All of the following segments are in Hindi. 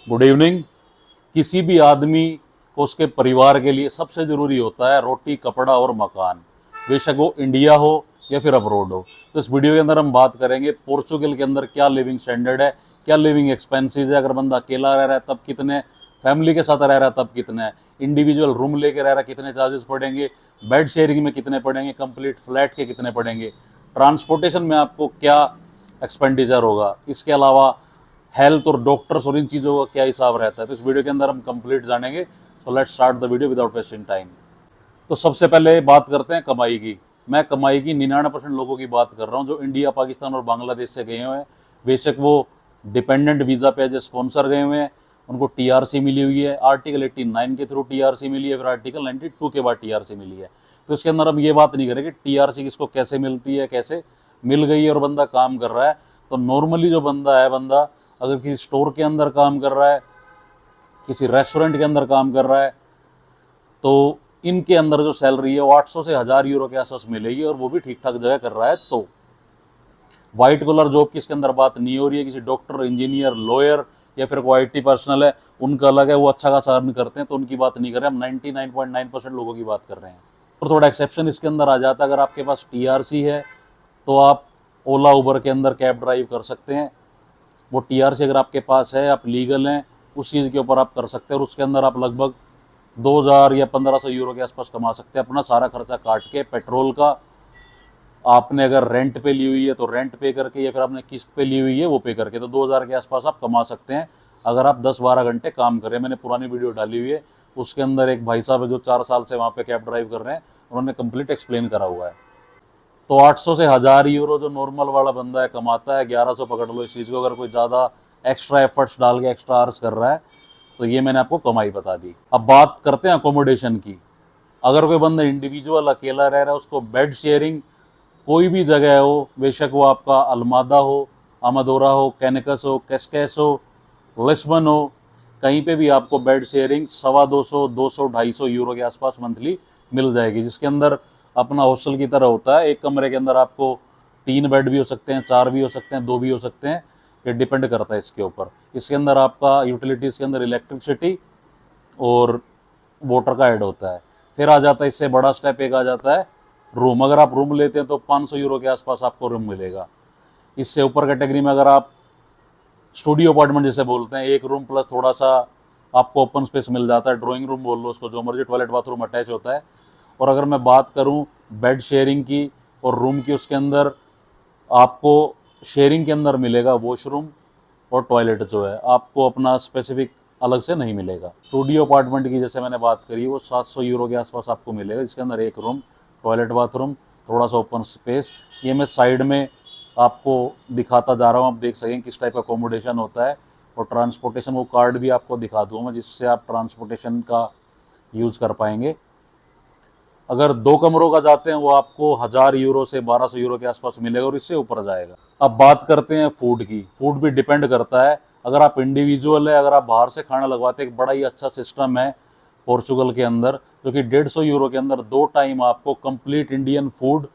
Good evening. किसी भी आदमी को उसके परिवार के लिए सबसे जरूरी होता है रोटी, कपड़ा और मकान, बेशक वो इंडिया हो या फिर अब्रोड हो। तो इस वीडियो के अंदर हम बात करेंगे पोर्चुगल के अंदर क्या लिविंग स्टैंडर्ड है, क्या लिविंग एक्सपेंसेस है, अगर बंदा अकेला रह रहा है तब कितने, फैमिली के साथ रह रहा है तब कितने है, इंडिविजुअल रूम लेके रह रहा है कितने चार्जेस पड़ेंगे, बेड शेयरिंग में कितने पड़ेंगे, कंप्लीट फ्लैट के कितने पड़ेंगे, ट्रांसपोर्टेशन में आपको क्या एक्सपेंडिचर होगा, इसके अलावा हेल्थ और डॉक्टर्स और इन चीज़ों का क्या हिसाब रहता है। तो इस वीडियो के अंदर हम कंप्लीट जानेंगे। So let's start the video without wasting time. तो सबसे पहले बात करते हैं कमाई की। मैं कमाई की 99% लोगों की बात कर रहा हूँ जो इंडिया, पाकिस्तान और बांग्लादेश से गए हुए हैं। बेशक वो डिपेंडेंट वीज़ा पे एज स्पॉन्सर गए हुए हैं, उनको टीआरसी मिली हुई है, आर्टिकल 89 के थ्रू टीआरसी मिली है, फिर आर्टिकल 92 के बाद टीआरसी मिली है। तो इसके अंदर हम ये बात नहीं करेंगे टीआरसी किसको कैसे मिलती है, कैसे मिल गई है और बंदा काम कर रहा है। तो नॉर्मली जो बंदा है, बंदा अगर किसी स्टोर के अंदर काम कर रहा है, किसी रेस्टोरेंट के अंदर काम कर रहा है, तो इनके अंदर जो सैलरी है वो 800 से 1000 यूरो के आसपास मिलेगी, और वो भी ठीक ठाक जगह कर रहा है। तो व्हाइट कॉलर जॉब की इसके अंदर बात नहीं हो रही है। किसी डॉक्टर, इंजीनियर, लॉयर या फिर कोई आईटी पर्सनल है, उनका अलग है, वो अच्छा खासा अर्न करते हैं, तो उनकी बात नहीं कर रहे हम। 99.9% लोगों की बात कर रहे हैं। और थोड़ा एक्सेप्शन इसके अंदर आ जाता है, अगर आपके पास टीआरसी है तो आप ओला, उबर के अंदर कैब ड्राइव कर सकते हैं। वो टीआरसी अगर आपके पास है, आप लीगल हैं, उस चीज़ के ऊपर आप कर सकते हैं, और उसके अंदर आप लगभग 2000 या 1500 यूरो के आसपास कमा सकते हैं, अपना सारा खर्चा काट के। पेट्रोल का आपने अगर रेंट पे ली हुई है तो रेंट पे करके, या फिर आपने किस्त पे ली हुई है वो पे करके, तो 2000 के आसपास आप कमा सकते हैं अगर आप 10-12 घंटे काम करें। मैंने पुरानी वीडियो डाली हुई है, उसके अंदर एक भाई साहब है जो 4 साल से वहाँ पे कैब ड्राइव कर रहे हैं, उन्होंने कंप्लीट एक्सप्लेन करा हुआ है। तो 800 से 1000 यूरो जो नॉर्मल वाला बंदा है कमाता है, 1100 पकड़ लो इस चीज़ को। अगर कोई ज़्यादा एक्स्ट्रा एफर्ट्स डाल के एक्स्ट्रा आवर्स कर रहा है तो ये मैंने आपको कमाई बता दी। अब बात करते हैं अकोमोडेशन की। अगर कोई बंदा इंडिविजुअल अकेला रह रहा है, उसको बेड शेयरिंग कोई भी जगह हो, बेशक वो आपका अल्मादा हो, अमादोरा हो, कैनिकस हो, कैस्केस हो, लिस्बन हो, कहीं पे भी आपको बेड शेयरिंग 125, 200, 250 यूरो के आसपास मंथली मिल जाएगी, जिसके अंदर अपना हॉस्टल की तरह होता है। एक कमरे के अंदर आपको 3 बेड भी हो सकते हैं, 4 भी हो सकते हैं, 2 भी हो सकते हैं, ये डिपेंड करता है इसके ऊपर। इसके अंदर आपका यूटिलिटीज़ के अंदर इलेक्ट्रिसिटी और वाटर का ऐड होता है। फिर आ जाता है, इससे बड़ा स्टेप एक आ जाता है रूम। अगर आप रूम लेते हैं तो 500 यूरो के आसपास आपको रूम मिलेगा। इससे ऊपर कैटेगरी में अगर आप स्टूडियो अपार्टमेंट जैसे बोलते हैं, एक रूम प्लस थोड़ा सा आपको ओपन स्पेस मिल जाता है, ड्राइंग रूम बोल लो उसको, जो मर्जी, टॉयलेट बाथरूम अटैच होता है। और अगर मैं बात करूं बेड शेयरिंग की और रूम की, उसके अंदर आपको शेयरिंग के अंदर मिलेगा वॉशरूम और टॉयलेट, जो है आपको अपना स्पेसिफिक अलग से नहीं मिलेगा। स्टूडियो अपार्टमेंट की जैसे मैंने बात करी, वो 700 यूरो के आसपास आपको मिलेगा, जिसके अंदर एक रूम, टॉयलेट बाथरूम, थोड़ा सा ओपन स्पेस। ये मैं साइड में आपको दिखाता जा रहा हूँ, आप देख सकें किस टाइप का अकोमोडेशन होता है। और ट्रांसपोर्टेशन वो कार्ड भी आपको दिखा दूँगा जिससे आप ट्रांसपोर्टेशन का यूज़ कर पाएंगे। अगर 2 कमरों का जाते हैं वो आपको 1000 यूरो से 1200 यूरो के आसपास मिलेगा, और इससे ऊपर जाएगा। अब बात करते हैं फूड की। फूड भी डिपेंड करता है, अगर आप इंडिविजुअल है, अगर आप बाहर से खाना लगवाते हैं, एक बड़ा ही अच्छा सिस्टम है पोर्चुगल के अंदर, जो कि 150 यूरो के अंदर 2 टाइम आपको कंप्लीट इंडियन फूड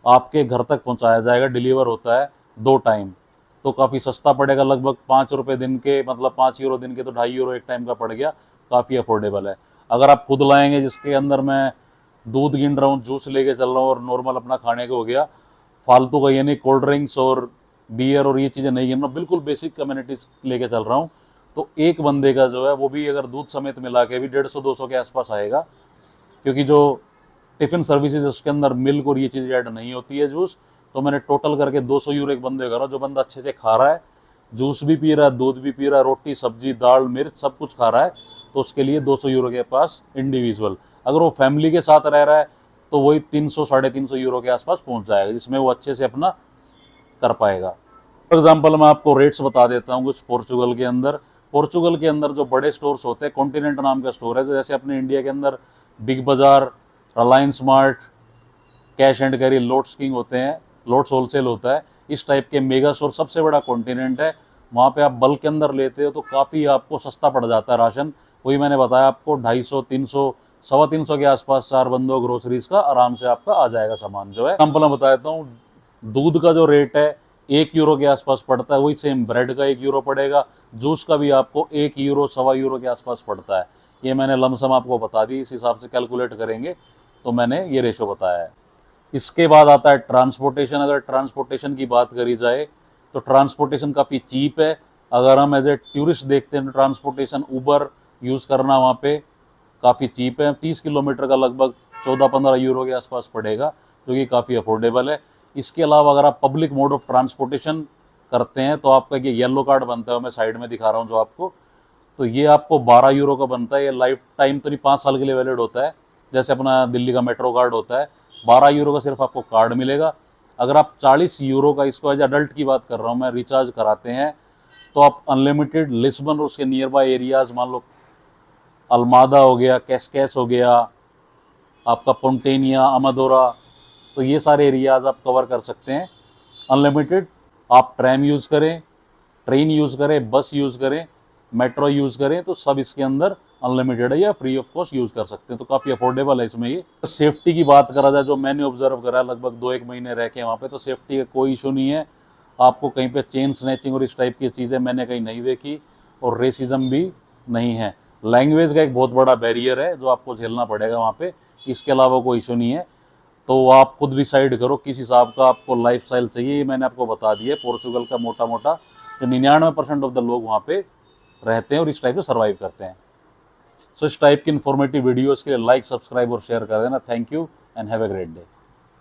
आपके घर तक पहुंचाया जाएगा, डिलीवर होता है 2 टाइम। तो काफ़ी सस्ता पड़ेगा, लगभग 5 रुपये दिन के, मतलब 5 यूरो दिन के, तो 2.5 यूरो एक टाइम का पड़ गया, काफ़ी अफोर्डेबल है। अगर आप खुद लाएंगे, जिसके अंदर मैं दूध गिन रहा हूँ, जूस लेके चल रहा हूँ, और नॉर्मल अपना खाने को हो गया, फालतू का ये नहीं कोल्ड ड्रिंक्स और बियर और ये चीज़ें नहीं गिन रहा हूँ, बिल्कुल बेसिक कम्युनिटीज लेके चल रहा हूँ, तो एक बंदे का जो है वो भी अगर दूध समेत मिला के भी 150-200 के आसपास आएगा। क्योंकि जो टिफ़िन सर्विसेज उसके अंदर मिल्क और ये चीज़ ऐड नहीं होती है, जूस। तो मैंने टोटल करके 200 यूरो एक बंदे का रहा, जो बंदा अच्छे से खा रहा है, जूस भी पी रहा है, दूध भी पी रहा है, रोटी, सब्जी, दाल, मिर्च सब कुछ खा रहा है, तो उसके लिए 200 यूरो के पास इंडिविजुअल। अगर वो फैमिली के साथ रह रहा है तो वही 300-350 यूरो के आसपास पहुंच जाएगा, जिसमें वो अच्छे से अपना कर पाएगा। फॉर एग्जाम्पल मैं आपको रेट्स बता देता हूँ कुछ पोर्चुगल के अंदर। पोर्चुगल के अंदर जो बड़े स्टोर्स होते हैं, कॉन्टिनेंट नाम का स्टोर है, जैसे अपने इंडिया के अंदर Big Bazaar, Reliance Smart, cash and carry, lots king होते हैं, लोट्स होलसेल होता है, इस टाइप के मेगा स्टोर सबसे बड़ा कॉन्टिनेंट है। वहाँ पे आप बल्क के अंदर लेते हो तो काफ़ी आपको सस्ता पड़ जाता है राशन। वही मैंने बताया आपको 250, 300, 350 के आसपास 4 बंदों ग्रोसरीज का आराम से आपका आ जाएगा सामान, जो है। एग्जाम्पल मैं बता देता हूँ, दूध का जो रेट है 1 यूरो के आसपास पड़ता है। वही सेम ब्रेड का 1 यूरो पड़ेगा, जूस का भी आपको 1 यूरो 1.25 यूरो के आसपास पड़ता है। ये मैंने लमसम आपको बता दी, इस हिसाब से कैलकुलेट करेंगे तो मैंने ये रेशो बताया है। इसके बाद आता है ट्रांसपोर्टेशन। अगर ट्रांसपोर्टेशन की बात करी जाए तो ट्रांसपोर्टेशन काफ़ी चीप है। अगर हम एज ए टूरिस्ट देखते हैं तो ट्रांसपोर्टेशन ऊबर यूज़ करना वहाँ पे काफ़ी चीप है। 30 किलोमीटर का लगभग 14-15 यूरो के आसपास पड़ेगा, जो कि काफ़ी अफोर्डेबल है। इसके अलावा अगर आप पब्लिक मोड ऑफ ट्रांसपोर्टेशन करते हैं तो आपका ये येलो कार्ड बनता है, मैं साइड में दिखा रहा हूँ जो आपको, तो ये आपको 12 यूरो का बनता है। ये लाइफ टाइम तो नहीं, 5 साल के लिए वैलिड होता है, जैसे अपना दिल्ली का मेट्रो कार्ड होता है। 12 यूरो का सिर्फ आपको कार्ड मिलेगा। अगर आप 40 यूरो का, इसको एज अडल्ट की बात कर रहा हूँ मैं, रिचार्ज कराते हैं तो आप अनलिमिटेड लिस्बन और उसके नियर बाय एरियाज, मान लो अल्मादा हो गया, कैस्केस हो गया, आपका पोंटेनिया, अमादोरा, तो ये सारे एरियाज आप कवर कर सकते हैं अनलिमिटेड। आप ट्रैम यूज़ करें, ट्रेन यूज़ करें, बस यूज़ करें, मेट्रो यूज़ करें, तो सब इसके अंदर अनलिमिटेड है या फ्री ऑफ कॉस्ट यूज़ कर सकते हैं। तो काफ़ी अफोर्डेबल है इसमें ये। सेफ्टी की बात करा जाए, जो मैंने ऑब्जर्व करा लगभग 2-1 महीने रह के वहाँ पे, तो सेफ्टी का कोई इशू नहीं है। आपको कहीं पे चेन स्नैचिंग और इस टाइप की चीज़ें मैंने कहीं नहीं देखी, और रेसिज्म भी नहीं है। लैंग्वेज का एक बहुत बड़ा बैरियर है जो आपको झेलना पड़ेगा वहाँ पे, इसके अलावा कोई इशू नहीं है। तो आप खुद डिसाइड करो किस हिसाब का आपको लाइफस्टाइल चाहिए। ये मैंने आपको बता दिया है पोर्चुगल का मोटा मोटा, जो 99% ऑफ द लोग वहाँ पे रहते हैं और इस टाइप से सर्वाइव करते हैं। सो इस टाइप की इन्फॉर्मेटिव वीडियोज़ के लिए लाइक, सब्सक्राइब और शेयर कर देना। Thank you and have a great day.